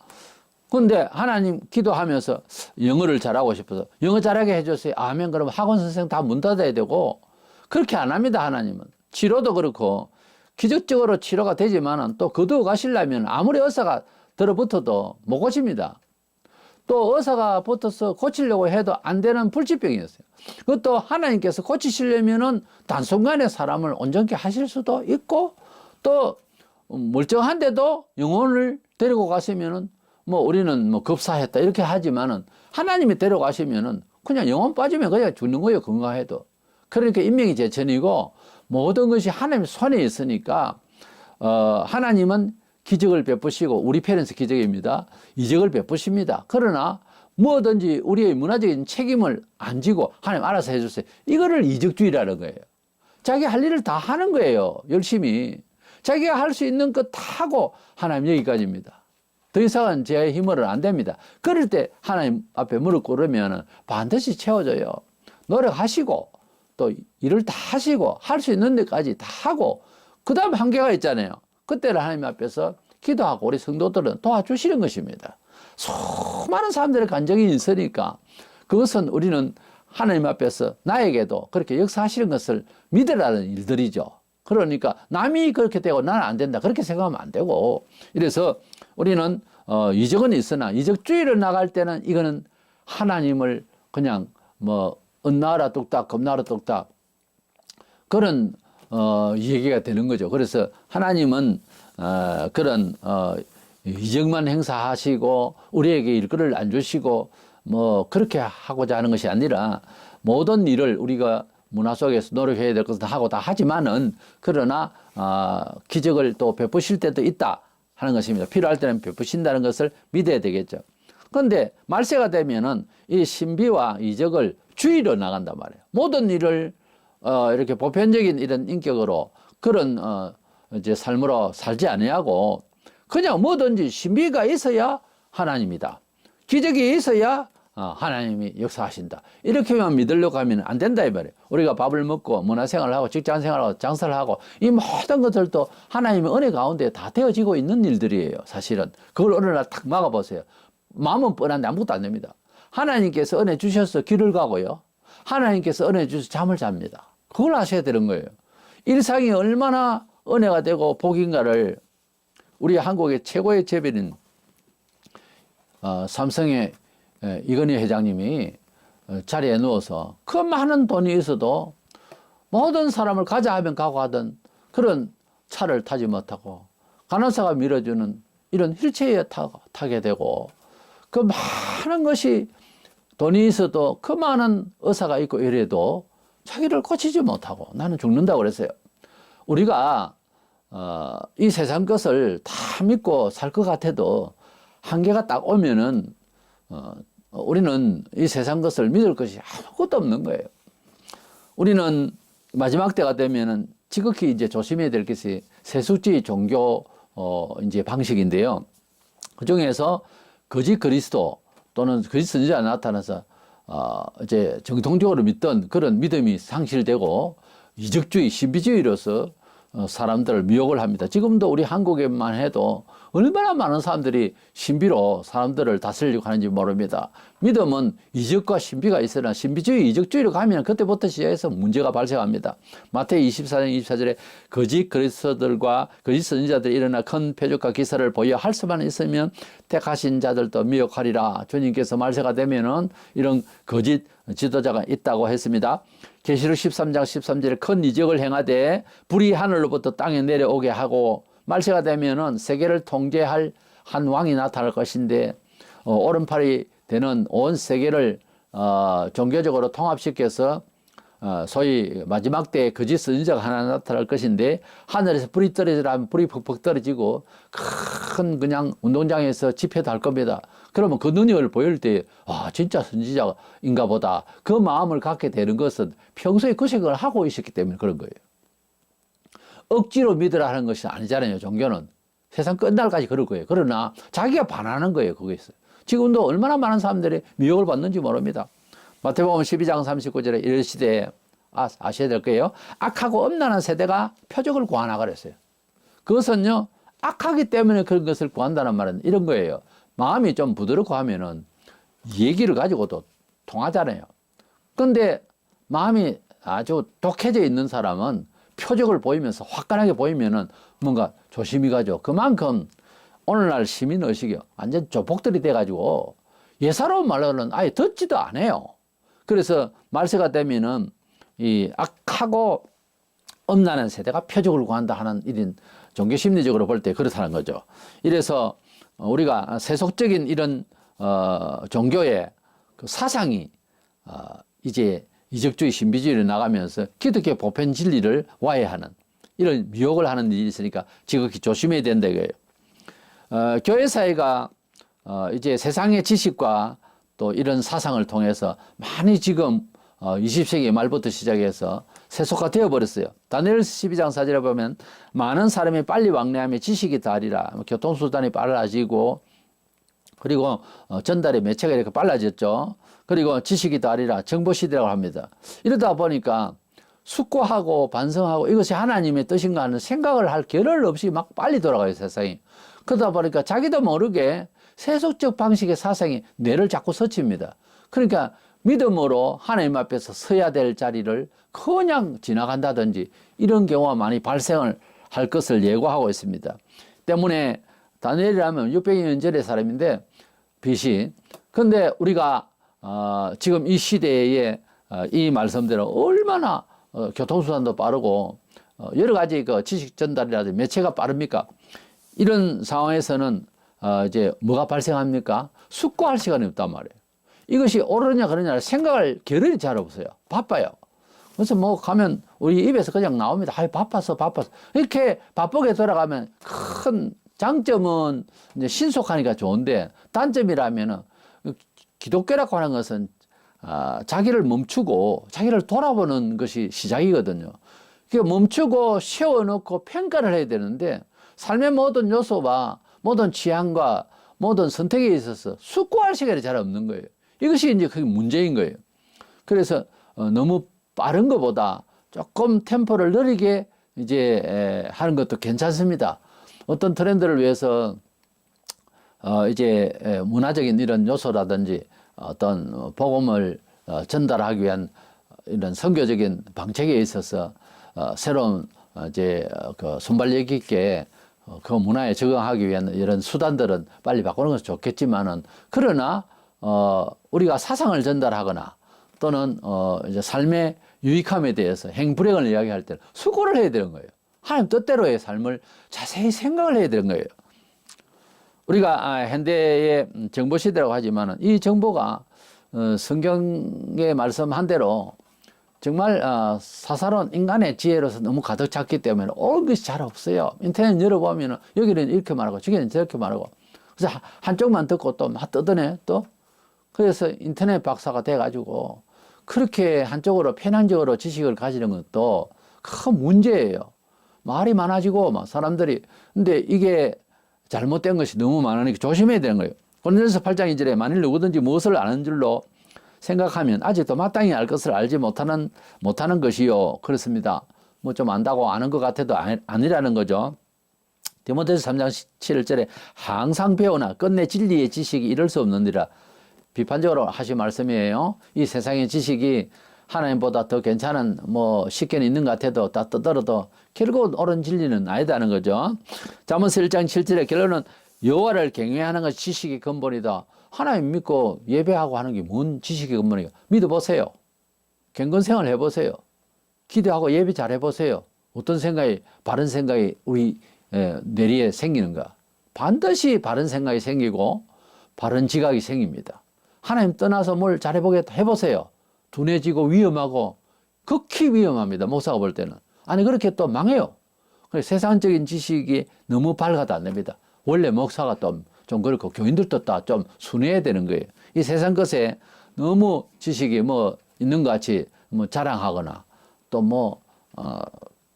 근데 하나님 기도하면서 영어를 잘하고 싶어서 영어 잘하게 해주세요. 아멘. 그럼 학원 선생 다 문 닫아야 되고 그렇게 안 합니다. 하나님은. 치료도 그렇고 기적적으로 치료가 되지만은 또 거두어 가시려면 아무리 의사가 들어붙어도 못 고칩니다. 또 의사가 붙어서 고치려고 해도 안 되는 불치병이었어요. 그것도 하나님께서 고치시려면은 단순간에 사람을 온전케 하실 수도 있고 또 멀쩡한데도 영혼을 데리고 가시면은 뭐 우리는 뭐 급사했다 이렇게 하지만은 하나님이 데려가시면은 그냥 영혼 빠지면 그냥 죽는 거예요. 건강해도. 그러니까 인명이 제천이고 모든 것이 하나님 손에 있으니까 하나님은 기적을 베푸시고 우리 편에서 기적입니다. 이적을 베푸십니다. 그러나 뭐든지 우리의 문화적인 책임을 안 지고 하나님 알아서 해주세요. 이거를 이적주의라는 거예요. 자기 할 일을 다 하는 거예요. 열심히. 자기가 할 수 있는 것 다 하고 하나님 여기까지입니다. 더 이상은 제 힘으로는 안 됩니다. 그럴 때 하나님 앞에 무릎 꿇으면 반드시 채워줘요. 노력하시고 또 일을 다 하시고 할 수 있는 데까지 다 하고 그 다음에 한계가 있잖아요. 그때는 하나님 앞에서 기도하고 우리 성도들은 도와주시는 것입니다. 수많은 사람들의 간증이 있으니까 그것은 우리는 하나님 앞에서 나에게도 그렇게 역사하시는 것을 믿으라는 일들이죠. 그러니까 남이 그렇게 되고 나는 안 된다 그렇게 생각하면 안 되고 이래서 우리는 이적은 있으나 이적주의를 나갈 때는 이거는 하나님을 그냥 뭐 은나라 뚝딱 겁나라 뚝딱 그런 얘기가 되는 거죠. 그래서 하나님은 그런 이적만 행사하시고 우리에게 일거리를 안 주시고 뭐 그렇게 하고자 하는 것이 아니라 모든 일을 우리가 문화 속에서 노력해야 될 것은 하고 다 하지만은 그러나 기적을 또 베푸실 때도 있다 하는 것입니다. 필요할 때는 베푸신다는 것을 믿어야 되겠죠. 그런데 말세가 되면은 이 신비와 이적을 주의로 나간단 말이에요. 모든 일을 이렇게 보편적인 이런 인격으로 그런 이제 삶으로 살지 아니하고 그냥 뭐든지 신비가 있어야 하나님이다. 기적이 있어야 하나님이 역사하신다. 이렇게만 믿으려고 하면 안 된다 이 말이에요. 우리가 밥을 먹고 문화생활을 하고 직장생활을 하고 장사를 하고 이 모든 것들도 하나님의 은혜 가운데 다 되어지고 있는 일들이에요. 사실은 그걸 어느 날 탁 막아보세요. 마음은 뻔한데 아무것도 안 됩니다. 하나님께서 은혜 주셔서 길을 가고요. 하나님께서 은혜 주셔서 잠을 잡니다. 그걸 아셔야 되는 거예요. 일상이 얼마나 은혜가 되고 복인가를 우리 한국의 최고의 재벌인 삼성의 이건희 회장님이 자리에 누워서 그 많은 돈이 있어도 모든 사람을 가자 하면 가고 하던 그런 차를 타지 못하고 간호사가 밀어주는 이런 휠체어에 타게 되고 그 많은 것이 돈이 있어도 그 많은 의사가 있고 이래도 자기를 고치지 못하고 나는 죽는다고 그랬어요. 우리가 이 세상 것을 다 믿고 살 것 같아도 한계가 딱 오면은 우리는 이 세상 것을 믿을 것이 아무것도 없는 거예요. 우리는 마지막 때가 되면은 지극히 이제 조심해야 될 것이 세속주의 종교 이제 방식인데요. 그 중에서 거짓 그리스도 또는 거짓 선지자가 나타나서 이제 정통적으로 믿던 그런 믿음이 상실되고 이적주의, 신비주의로서 사람들을 미혹을 합니다. 지금도 우리 한국에만 해도 얼마나 많은 사람들이 신비로 사람들을 다스리려고 하는지 모릅니다. 믿음은 이적과 신비가 있으나 신비주의, 이적주의로 가면 그때부터 시작해서 문제가 발생합니다. 마태기 24장 24절에 거짓 그리스도들과 거짓 선지자들이 일어나 큰 표적과 기사를 보여 할 수만 있으면 택하신 자들도 미혹하리라. 주님께서 말세가 되면은 이런 거짓 지도자가 있다고 했습니다. 계시록 13장 13절에 큰 이적을 행하되 불이 하늘로부터 땅에 내려오게 하고 말세가 되면은 세계를 통제할 한 왕이 나타날 것인데 오른팔이 되는 온 세계를 종교적으로 통합시켜서 소위 마지막 때에 거짓 선지자가 하나 나타날 것인데 하늘에서 불이 떨어지라면 불이 퍽퍽 떨어지고 큰 그냥 운동장에서 집회도 할 겁니다. 그러면 그 능력을 보일 때 진짜 선지자인가 보다 그 마음을 갖게 되는 것은 평소에 그 생각을 하고 있었기 때문에 그런 거예요. 억지로 믿으라 하는 것이 아니잖아요. 종교는 세상 끝날까지 그럴 거예요. 그러나 자기가 반하는 거예요. 거기서. 지금도 얼마나 많은 사람들이 미혹을 받는지 모릅니다. 마태복음 12장 39절에 이럴 시대에 아셔야 될 거예요. 악하고 엄란한 세대가 표적을 구하나 그랬어요. 그것은요, 악하기 때문에 그런 것을 구한다는 말은 이런 거예요. 마음이 좀 부드럽고 하면은 얘기를 가지고도 통하잖아요. 근데 마음이 아주 독해져 있는 사람은 표적을 보이면서 화끈하게 보이면은 뭔가 조심히 가죠. 그만큼 오늘날 시민의식이 완전 조폭들이 돼가지고 예사로운 말로는 아예 듣지도 않아요. 그래서 말세가 되면은 이 악하고 엄란한 세대가 표적을 구한다 하는 일인 종교 심리적으로 볼 때 그렇다는 거죠. 이래서 우리가 세속적인 이런 종교의 그 사상이 이제 이적주의 신비주의로 나가면서 기독교 보편 진리를 와해하는 이런 미혹을 하는 일이 있으니까 지극히 조심해야 된다 이거예요. 교회 사회가 이제 세상의 지식과 또 이런 사상을 통해서 많이 지금 20세기 말부터 시작해서 세속화 되어버렸어요. 다니엘 12장 4절에 보면 많은 사람이 빨리 왕래하며 지식이 다리라. 교통수단이 빨라지고 그리고 전달의 매체가 이렇게 빨라졌죠. 그리고 지식이 다리라 정보시대라고 합니다. 이러다 보니까 숙고하고 반성하고 이것이 하나님의 뜻인가 하는 생각을 할 겨를 없이 막 빨리 돌아가요, 세상이. 그러다 보니까 자기도 모르게 세속적 방식의 사상이 뇌를 자꾸 서칩니다. 그러니까 믿음으로 하나님 앞에서 서야 될 자리를 그냥 지나간다든지 이런 경우가 많이 발생을 할 것을 예고하고 있습니다. 때문에 다니엘이라면 600년 전의 사람인데 빛이. 근데 우리가 지금 이 시대에 이 말씀대로 얼마나 교통수단도 빠르고 여러 가지 그 지식 전달이라든지 매체가 빠릅니까? 이런 상황에서는 이제 뭐가 발생합니까? 숙고할 시간이 없단 말이에요. 이것이 옳으냐 그러냐 생각할 겨를이 잘 없어요. 바빠요. 그래서 뭐 가면 우리 입에서 그냥 나옵니다. 아이 바빠서. 이렇게 바쁘게 돌아가면 큰 장점은 이제 신속하니까 좋은데 단점이라면은 기독교라고 하는 것은 자기를 멈추고 자기를 돌아보는 것이 시작이거든요. 그러니까 멈추고 세워놓고 평가를 해야 되는데 삶의 모든 요소와 모든 취향과 모든 선택에 있어서 숙고할 시간이 잘 없는 거예요. 이것이 이제 그게 문제인 거예요. 그래서 너무 빠른 것보다 조금 템포를 느리게 이제 하는 것도 괜찮습니다. 어떤 트렌드를 위해서 이제 문화적인 이런 요소라든지 어떤 복음을 전달하기 위한 이런 선교적인 방책에 있어서 새로운 이제 그 순발력 있게 그 문화에 적응하기 위한 이런 수단들은 빨리 바꾸는 것은 좋겠지만은 그러나 우리가 사상을 전달하거나 또는 이제 삶의 유익함에 대해서 행불행을 이야기할 때는 수고를 해야 되는 거예요. 하나님 뜻대로의 삶을 자세히 생각을 해야 되는 거예요. 우리가 현대의 정보 시대라고 하지만은 이 정보가 성경에 말씀한 대로 정말 사사로운 인간의 지혜로서 너무 가득 찼기 때문에 옳은 것이 잘 없어요. 인터넷 열어보면 여기는 이렇게 말하고 저기는 저렇게 말하고 그래서 한쪽만 듣고 또 막 뜯어내 또 그래서 인터넷 박사가 돼가지고 그렇게 한쪽으로 편향적으로 지식을 가지는 것도 큰 문제예요. 말이 많아지고 막 사람들이 근데 이게 잘못된 것이 너무 많으니까 조심해야 되는 거예요. 고린도전서 8장 2절에 만일 누구든지 무엇을 아는 줄로 생각하면 아직도 마땅히 알 것을 알지 못하는 것이요. 그렇습니다. 뭐 좀 안다고 아는 것 같아도 아니라는 거죠. 디모데서 3장 7절에 항상 배우나 끝내 진리의 지식이 이룰 수 없느니라. 비판적으로 하신 말씀이에요. 이 세상의 지식이 하나님보다 더 괜찮은 뭐 식견이 있는 것 같아도 다 떠들어도 결국 옳은 진리는 아니다는 거죠. 잠언서 1장 7절에 결론은 여호와를 경외하는 것이 지식의 근본이다. 하나님 믿고 예배하고 하는 게 뭔 지식의 근본이에요. 믿어보세요. 경건생활 해보세요. 기도하고 예배 잘 해보세요. 어떤 생각이 바른 생각이 우리 뇌리에 생기는가. 반드시 바른 생각이 생기고 바른 지각이 생깁니다. 하나님 떠나서 뭘 잘해보겠다 해보세요. 둔해지고 위험하고 극히 위험합니다. 목사가 볼 때는. 아니 그렇게 또 망해요. 세상적인 지식이 너무 밝아도 안 됩니다. 원래 목사가 좀 그렇고 교인들도 다 좀 순해야 되는 거예요. 이 세상 것에 너무 지식이 뭐 있는 것 같이 뭐 자랑하거나 또 뭐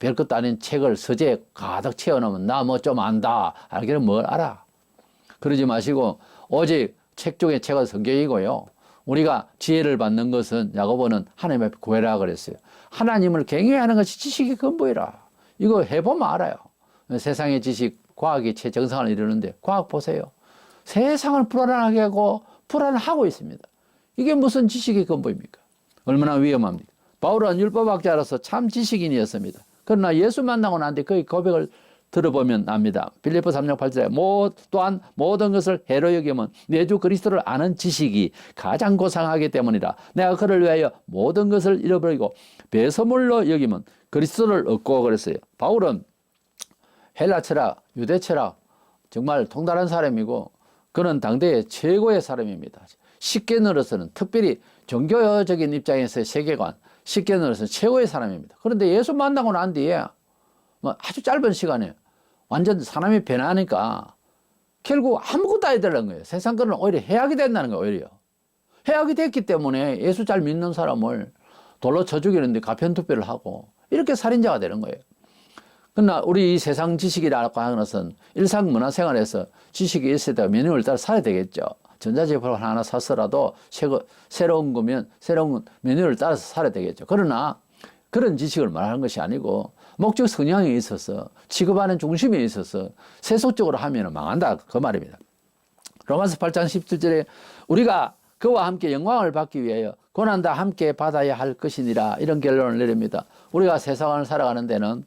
별것도 아닌 책을 서재에 가득 채워놓으면 나 뭐 좀 안다. 알기는 뭘 알아. 그러지 마시고 오직 책 중에 책은 성경이고요. 우리가 지혜를 받는 것은 야고보는 하나님 앞에 구해라 그랬어요. 하나님을 경외하는 것이 지식의 근본이라. 이거 해보면 알아요. 세상의 지식, 과학이 최정상을 이루는데 과학 보세요. 세상을 불안하게 하고 불안하고 있습니다. 이게 무슨 지식의 근본입니까? 얼마나 위험합니까? 바울은 율법학자로서 참 지식인이었습니다. 그러나 예수 만나고 난 뒤 그의 고백을 들어보면 압니다. 빌립보 3장 8절에 또한 모든 것을 해로 여기면 내 주 그리스도를 아는 지식이 가장 고상하기 때문이라. 내가 그를 위하여 모든 것을 잃어버리고 배설물로 여기면 그리스도를 얻고 그랬어요. 바울은 헬라 철학, 유대 철학 정말 통달한 사람이고 그는 당대의 최고의 사람입니다. 쉽게 늘어서는 특별히 종교적인 입장에서의 세계관, 쉽게 늘어서는 최고의 사람입니다. 그런데 예수 만나고 난 뒤에 뭐 아주 짧은 시간에 완전 사람이 변하니까 결국 아무것도 안 되는 거예요. 세상 거는 오히려 해악이 된다는 거예요. 오히려 해악이 됐기 때문에 예수 잘 믿는 사람을 돌로 쳐 죽이는데 가편투표를 하고 이렇게 살인자가 되는 거예요. 그러나 우리 이 세상 지식이라고 하는 것은 일상 문화생활에서 지식이 있을 때 메뉴를 따라 사야 되겠죠. 전자제품을 하나 샀더라도 새로운 거면 새로운 메뉴를 따라서 사야 되겠죠. 그러나 그런 지식을 말하는 것이 아니고 목적 성향에 있어서 취급하는 중심에 있어서 세속적으로 하면 망한다 그 말입니다. 로마서 8장 17절에 우리가 그와 함께 영광을 받기 위하여 고난도 함께 받아야 할 것이니라 이런 결론을 내립니다. 우리가 세상을 살아가는 데는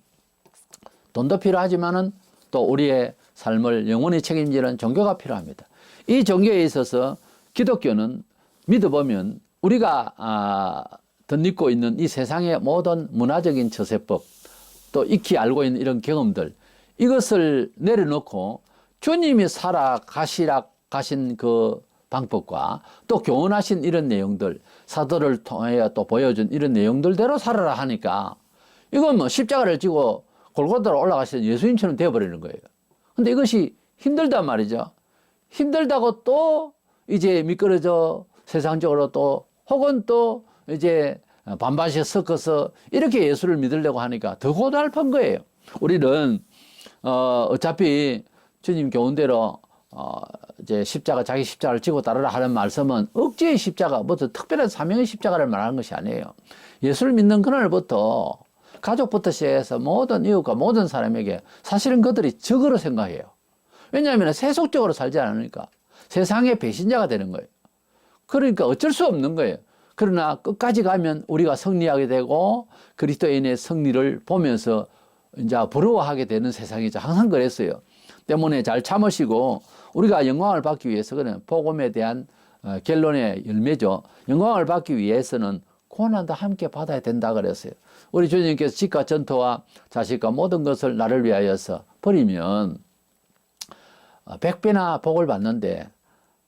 돈도 필요하지만은 또 우리의 삶을 영원히 책임지는 종교가 필요합니다. 이 종교에 있어서 기독교는 믿어보면 우리가 덧입고 있는 이 세상의 모든 문화적인 처세법 또 익히 알고 있는 이런 경험들 이것을 내려놓고 주님이 살아가신 그 방법과 또 교훈하신 이런 내용들 사도를 통해 또 보여준 이런 내용들대로 살아라 하니까 이건 뭐 십자가를 지고 골고다로 올라가신 예수님처럼 되어버리는 거예요. 근데 이것이 힘들단 말이죠. 힘들다고 또 이제 미끄러져 세상적으로 또 혹은 또 이제 반반씩 섞어서 이렇게 예수를 믿으려고 하니까 더 고달픈 거예요. 우리는 어차피 주님 교훈대로 이제 자기 십자가를 지고 따르라 하는 말씀은 억지의 십자가, 뭐 특별한 사명의 십자가를 말하는 것이 아니에요. 예수를 믿는 그날부터 가족부터 시작해서 모든 이웃과 모든 사람에게 사실은 그들이 적으로 생각해요. 왜냐하면 세속적으로 살지 않으니까 세상의 배신자가 되는 거예요. 그러니까 어쩔 수 없는 거예요. 그러나 끝까지 가면 우리가 승리하게 되고 그리스도인의 승리를 보면서 이제 부러워하게 되는 세상이죠. 항상 그랬어요. 때문에 잘 참으시고 우리가 영광을 받기 위해서는 복음에 대한 결론의 열매죠. 영광을 받기 위해서는 고난도 함께 받아야 된다 그랬어요. 우리 주님께서 집과 전토와 자식과 모든 것을 나를 위하여서 버리면 100배나 복을 받는데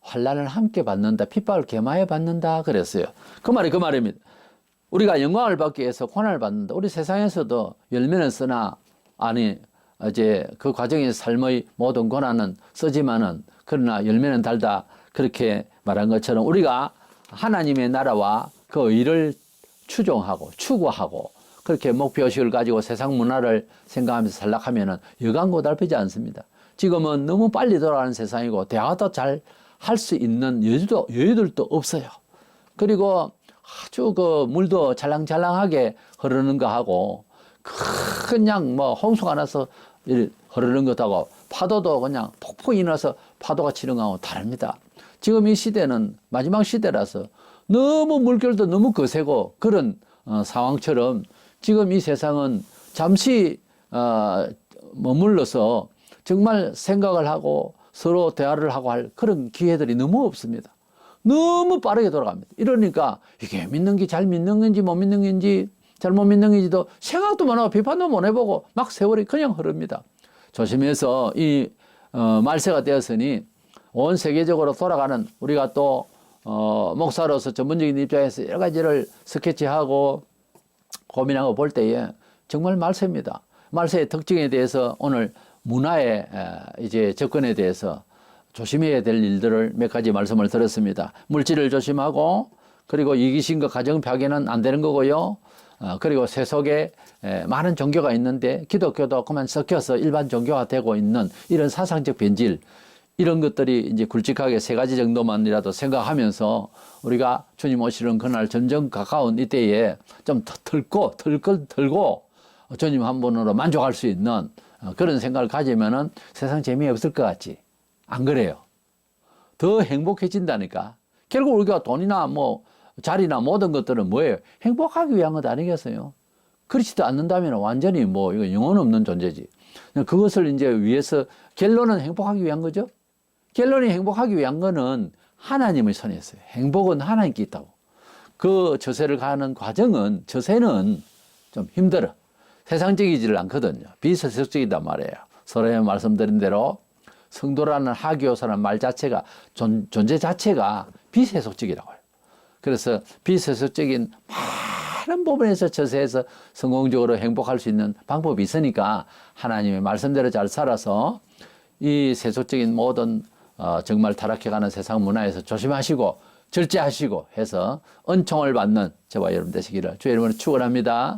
환난을 함께 받는다. 핍박을 개마해 받는다 그랬어요. 그 말입니다. 우리가 영광을 받기 위해서 고난을 받는다. 우리 세상에서도 열매는 쓰나 아니 이제 그 과정의 삶의 모든 고난은 쓰지만은 그러나 열매는 달다. 그렇게 말한 것처럼 우리가 하나님의 나라와 그 의를 추종하고 추구하고 그렇게 목표의식을 가지고 세상 문화를 생각하면서 살락하면은 여간 고달프지 않습니다. 지금은 너무 빨리 돌아가는 세상이고 대화도 잘 할 수 있는 여유들도 없어요. 그리고 아주 그 물도 잘랑잘랑하게 흐르는 거 하고 그냥 뭐 홍수가 나서 흐르는 것하고 파도도 그냥 폭풍이 나서 파도가 치는 거하고 다릅니다. 지금 이 시대는 마지막 시대라서 너무 물결도 너무 거세고 그런 상황처럼 지금 이 세상은 잠시 머물러서 정말 생각을 하고 서로 대화를 하고 할 그런 기회들이 너무 없습니다. 너무 빠르게 돌아갑니다. 이러니까 이게 믿는 게 잘 믿는 건지 못 믿는 건지 잘못 믿는 건지도 생각도 못 하고 비판도 못 해보고 막 세월이 그냥 흐릅니다. 조심해서 이 말세가 되었으니 온 세계적으로 돌아가는 우리가 또 목사로서 전문적인 입장에서 여러 가지를 스케치하고 고민하고 볼 때에 정말 말세입니다. 말세의 특징에 대해서 오늘 문화의 이제 접근에 대해서 조심해야 될 일들을 몇 가지 말씀을 드렸습니다. 물질을 조심하고 그리고 이기심과 가정 파괴는 안 되는 거고요. 그리고 세속에 많은 종교가 있는데 기독교도 그만 섞여서 일반 종교가 되고 있는 이런 사상적 변질, 이런 것들이 이제 굵직하게 세 가지 정도만이라도 생각하면서 우리가 주님 오시는 그날 점점 가까운 이때에 좀 털고 주님 한 분으로 만족할 수 있는 그런 생각을 가지면은 세상 재미없을 것 같지? 안 그래요? 더 행복해진다니까. 결국 우리가 돈이나 뭐 자리나 모든 것들은 뭐예요? 행복하기 위한 것 아니겠어요? 그렇지도 않는다면 완전히 뭐 이거 영혼 없는 존재지. 그것을 이제 위해서 결론은 행복하기 위한 거죠. 결론이 행복하기 위한 거는 하나님의 손에 있어요. 행복은 하나님께 있다고. 그 저세를 가는 과정은, 저세는 좀 힘들어. 세상적이지를 않거든요. 비세속적이단 말이에요. 서로에 말씀드린 대로 성도라는 하기호사라는 말 자체가, 존재 자체가 비세속적이라고 해요. 그래서 비세속적인 많은 부분에서 저세에서 성공적으로 행복할 수 있는 방법이 있으니까 하나님의 말씀대로 잘 살아서 이 세속적인 모든 정말 타락해가는 세상 문화에서 조심하시고 절제하시고 해서 은총을 받는 저와 여러분 되시기를 주의 이름으로 축원합니다.